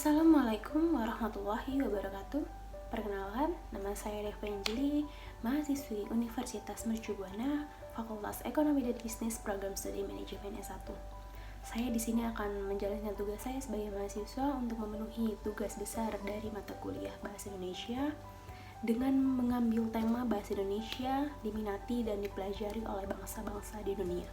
Assalamualaikum warahmatullahi wabarakatuh. Perkenalkan, nama saya Deva Anjeli, mahasiswi Universitas Mercu Buana, Fakultas Ekonomi dan Bisnis Program Studi Manajemen S1. Saya di sini akan menjalankan tugas saya sebagai mahasiswa untuk memenuhi tugas besar dari mata kuliah Bahasa Indonesia dengan mengambil tema Bahasa Indonesia diminati dan dipelajari oleh bangsa-bangsa di dunia.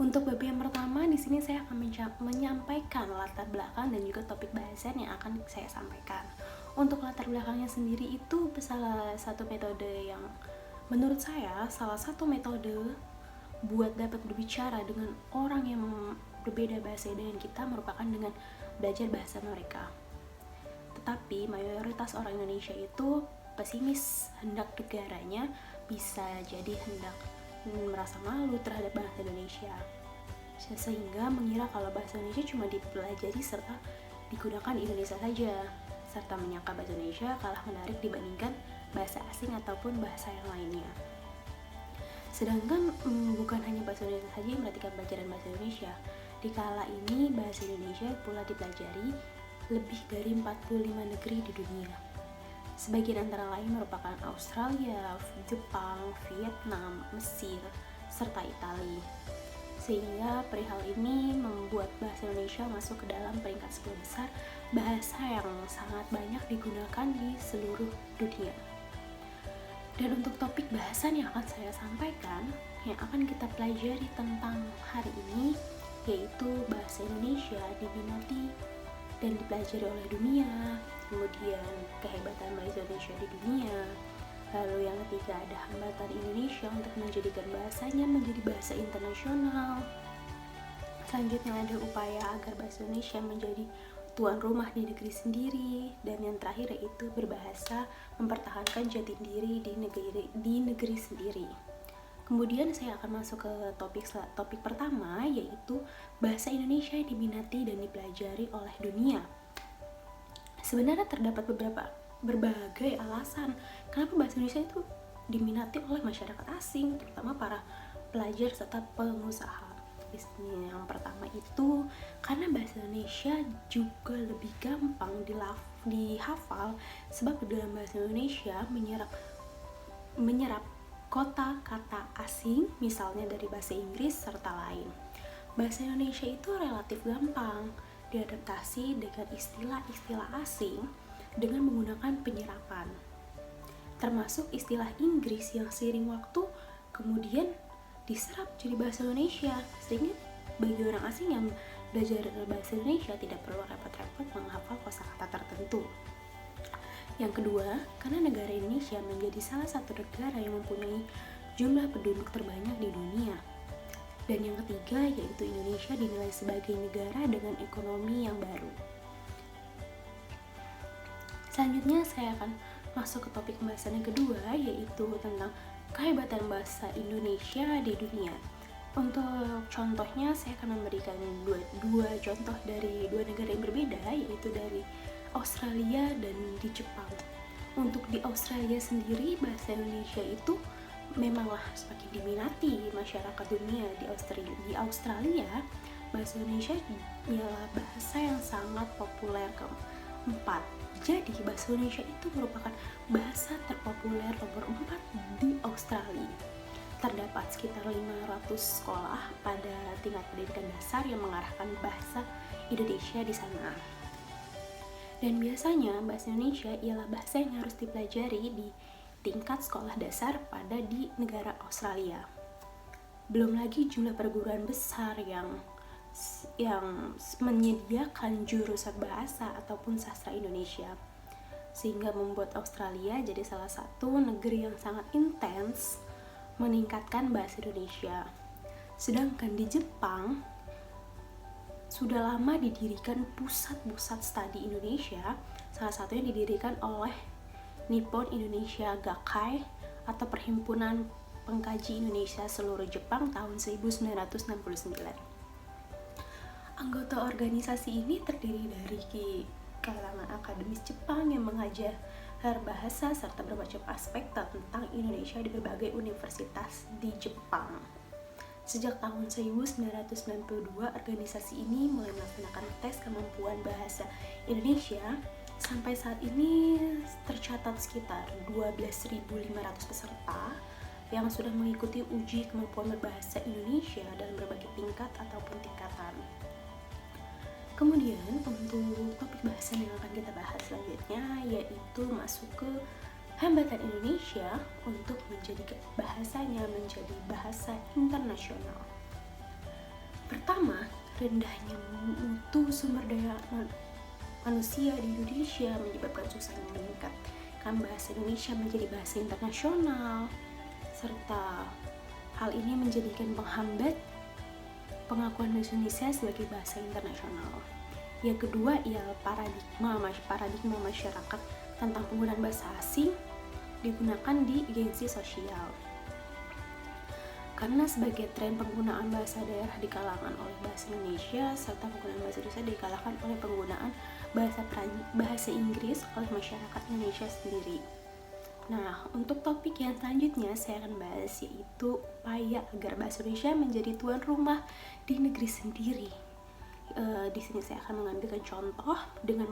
Untuk bab yang pertama, di sini saya akan menyampaikan latar belakang dan juga topik bahasan yang akan saya sampaikan. Untuk latar belakangnya sendiri itu salah satu metode yang menurut saya salah satu metode buat dapat berbicara dengan orang yang berbeda bahasa dengan kita merupakan dengan belajar bahasa mereka. Tetapi mayoritas orang Indonesia itu pesimis hendak negaranya, bisa jadi hendak merasa malu terhadap bahasa Indonesia, sehingga mengira kalau bahasa Indonesia cuma dipelajari serta digunakan di Indonesia saja, serta menyangka bahasa Indonesia kalah menarik dibandingkan bahasa asing ataupun bahasa yang lainnya. Sedangkan bukan hanya bahasa Indonesia saja yang memperhatikan pelajaran bahasa Indonesia. Di kala ini bahasa Indonesia pula dipelajari lebih dari 45 negeri di dunia. Sebagian antara lain merupakan Australia, Jepang, Vietnam, Mesir, serta Italia. Sehingga perihal ini membuat bahasa Indonesia masuk ke dalam peringkat 10 besar bahasa yang sangat banyak digunakan di seluruh dunia. Dan untuk topik bahasan yang akan saya sampaikan, yang akan kita pelajari tentang hari ini, yaitu bahasa Indonesia diminati dan dipelajari oleh dunia, kemudian kehebatan bahasa Indonesia di dunia, lalu yang ketiga ada hambatan Indonesia untuk menjadikan bahasanya menjadi bahasa internasional, selanjutnya ada upaya agar bahasa Indonesia menjadi tuan rumah di negeri sendiri, dan yang terakhir yaitu berbahasa mempertahankan jati diri di negeri sendiri. Kemudian saya akan masuk ke topik pertama, yaitu bahasa Indonesia yang diminati dan dipelajari oleh dunia. Sebenarnya terdapat berbagai alasan kenapa bahasa Indonesia itu diminati oleh masyarakat asing, terutama para pelajar serta pengusaha. Yang pertama itu karena bahasa Indonesia juga lebih gampang dihafal, sebab di dalam bahasa Indonesia menyerap kota kata asing, misalnya dari bahasa Inggris serta lain. Bahasa Indonesia itu relatif gampang diadaptasi dengan istilah-istilah asing dengan menggunakan penyerapan, termasuk istilah Inggris yang seiring waktu kemudian diserap jadi bahasa Indonesia, sehingga bagi orang asing yang belajar bahasa Indonesia tidak perlu repot-repot menghafal kosakata tertentu. Yang kedua, karena negara Indonesia menjadi salah satu negara yang mempunyai jumlah penduduk terbanyak di dunia. Dan yang ketiga, yaitu Indonesia dinilai sebagai negara dengan ekonomi yang baru. Selanjutnya saya akan masuk ke topik pembahasan yang kedua, yaitu tentang kehebatan bahasa Indonesia di dunia. Untuk contohnya, saya akan memberikan dua contoh dari dua negara yang berbeda, yaitu dari Australia dan di Jepang. Untuk di Australia sendiri, bahasa Indonesia itu memanglah semakin diminati masyarakat dunia. Di Australia, bahasa Indonesia ialah bahasa yang sangat populer keempat. Jadi bahasa Indonesia itu merupakan bahasa terpopuler nomor 4 di Australia. Terdapat sekitar 500 sekolah pada tingkat pendidikan dasar yang mengarahkan bahasa Indonesia di sana. Dan biasanya bahasa Indonesia ialah bahasa yang harus dipelajari di tingkat sekolah dasar di negara Australia. Belum lagi jumlah perguruan besar yang menyediakan jurusan bahasa ataupun sastra Indonesia, sehingga membuat Australia jadi salah satu negeri yang sangat intens meningkatkan bahasa Indonesia. Sedangkan di Jepang sudah lama didirikan pusat-pusat studi Indonesia, salah satunya didirikan oleh Nippon Indonesia Gakkai atau Perhimpunan Pengkaji Indonesia seluruh Jepang tahun 1969. Anggota organisasi ini terdiri dari kalangan akademis Jepang yang mengajar bahasa serta bermacam aspek tentang Indonesia di berbagai universitas di Jepang. Sejak tahun 1992, organisasi ini mulai melaksanakan tes kemampuan bahasa Indonesia. Sampai saat ini tercatat sekitar 12.500 peserta yang sudah mengikuti uji kemampuan berbahasa Indonesia dalam berbagai tingkat ataupun tingkatan. Kemudian untuk topik bahasan yang akan kita bahas selanjutnya yaitu masuk ke hambatan Indonesia untuk menjadi bahasanya menjadi bahasa internasional. Pertama, rendahnya mutu sumber daya manusia di Indonesia menyebabkan susahnya meningkatkan bahasa Indonesia menjadi bahasa internasional, serta hal ini menjadikan penghambat pengakuan bahasa Indonesia sebagai bahasa internasional. Yang kedua ialah paradigma masyarakat tentang penggunaan bahasa asing digunakan di agensi sosial. Karena sebagai tren penggunaan bahasa daerah dikalahkan oleh bahasa Indonesia serta penggunaan bahasa Indonesia dikalahkan oleh penggunaan bahasa Inggris oleh masyarakat Indonesia sendiri. Nah, untuk topik yang selanjutnya saya akan bahas yaitu upaya agar bahasa Indonesia menjadi tuan rumah di negeri sendiri. Di sini saya akan mengambilkan contoh dengan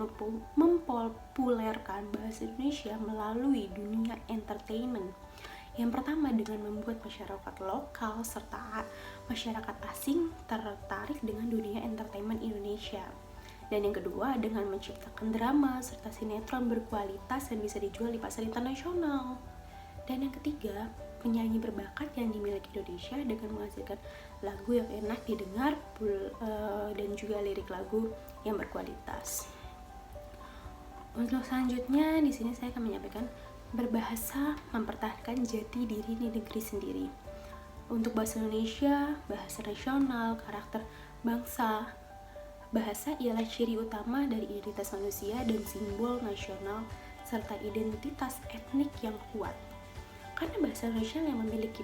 mempopulerkan bahasa Indonesia melalui dunia entertainment. Yang pertama dengan membuat masyarakat lokal serta masyarakat asing tertarik dengan dunia entertainment Indonesia. Dan yang kedua dengan menciptakan drama serta sinetron berkualitas yang bisa dijual di pasar internasional. Dan yang ketiga, penyanyi berbakat yang dimiliki Indonesia dengan menghasilkan lagu yang enak didengar dan juga lirik lagu yang berkualitas. Untuk selanjutnya di sini saya akan menyampaikan berbahasa mempertahankan jati diri di negeri sendiri. Untuk bahasa Indonesia, bahasa nasional, karakter bangsa. Bahasa ialah ciri utama dari identitas manusia dan simbol nasional serta identitas etnik yang kuat. Karena bahasa Indonesia yang memiliki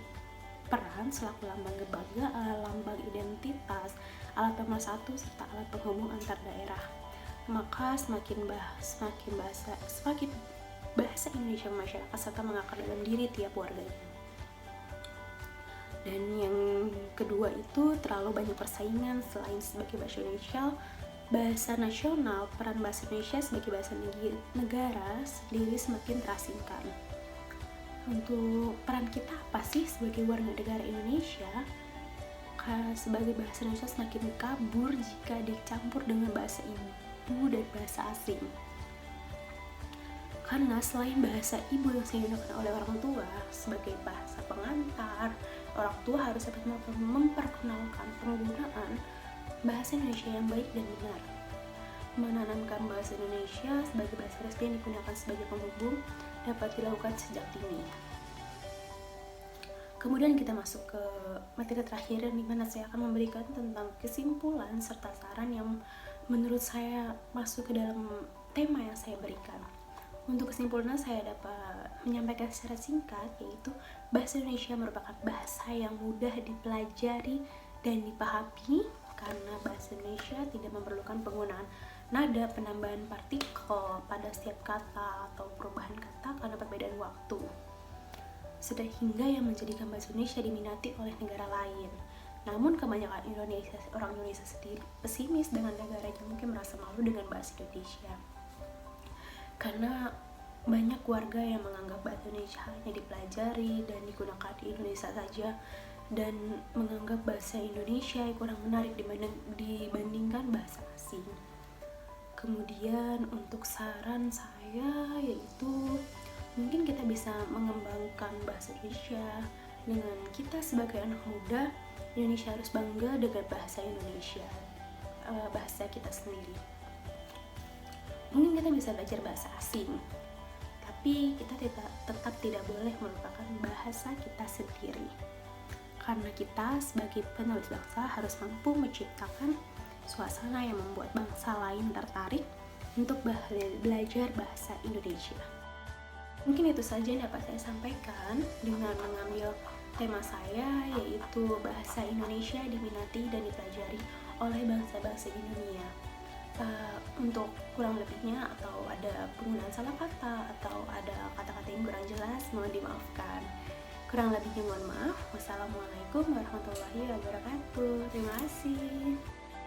peran selaku lambang kebanggaan, lambang identitas, alat pemersatu serta alat penghubung antar daerah. Maka semakin bahasa Indonesia masyarakat serta mengakar dalam diri tiap warganya. Dan yang kedua itu terlalu banyak persaingan. Selain sebagai bahasa nasional, peran bahasa Indonesia sebagai bahasa negara sendiri semakin terasingkan. Untuk peran kita apa sih sebagai warga negara Indonesia? Sebagai bahasa Indonesia semakin kabur jika dicampur dengan bahasa ibu dan bahasa asing. Karena selain bahasa ibu yang digunakan oleh orang tua sebagai bahasa pengantar, orang tua harus dapat memperkenalkan penggunaan bahasa Indonesia yang baik dan benar. Menanamkan bahasa Indonesia sebagai bahasa resmi yang digunakan sebagai penghubung dapat dilakukan sejak dini. Kemudian kita masuk ke materi terakhir di mana saya akan memberikan tentang kesimpulan serta saran yang menurut saya masuk ke dalam tema yang saya berikan. Untuk kesimpulannya saya dapat menyampaikan secara singkat yaitu bahasa Indonesia merupakan bahasa yang mudah dipelajari dan dipahami karena bahasa Indonesia tidak memerlukan penggunaan nada, penambahan partikel pada setiap kata atau perubahan kata karena perbedaan waktu. Sehingga yang menjadikan bahasa Indonesia diminati oleh negara lain. Namun kebanyakan orang Indonesia sendiri pesimis dengan negaranya, mungkin merasa malu dengan bahasa Indonesia. Karena banyak warga yang menganggap bahasa Indonesia hanya dipelajari dan digunakan di Indonesia saja dan menganggap bahasa Indonesia yang kurang menarik dibandingkan bahasa asing. Kemudian untuk saran saya yaitu mungkin kita bisa mengembangkan bahasa Indonesia dengan kita sebagai anak muda. Indonesia harus bangga dengan bahasa Indonesia, bahasa kita sendiri. Mungkin kita bisa belajar bahasa asing, tapi kita tetap tidak boleh melupakan bahasa kita sendiri. Karena kita sebagai penulis bangsa harus mampu menciptakan suasana yang membuat bangsa lain tertarik untuk belajar bahasa Indonesia. Mungkin itu saja yang dapat saya sampaikan dengan mengambil tema saya yaitu bahasa Indonesia diminati dan dipelajari oleh bangsa-bangsa di dunia. Untuk kurang lebihnya atau ada penggunaan salah kata atau ada kata-kata yang kurang jelas mohon dimaafkan. Kurang lebihnya mohon maaf. Wassalamualaikum warahmatullahi wabarakatuh. Terima kasih.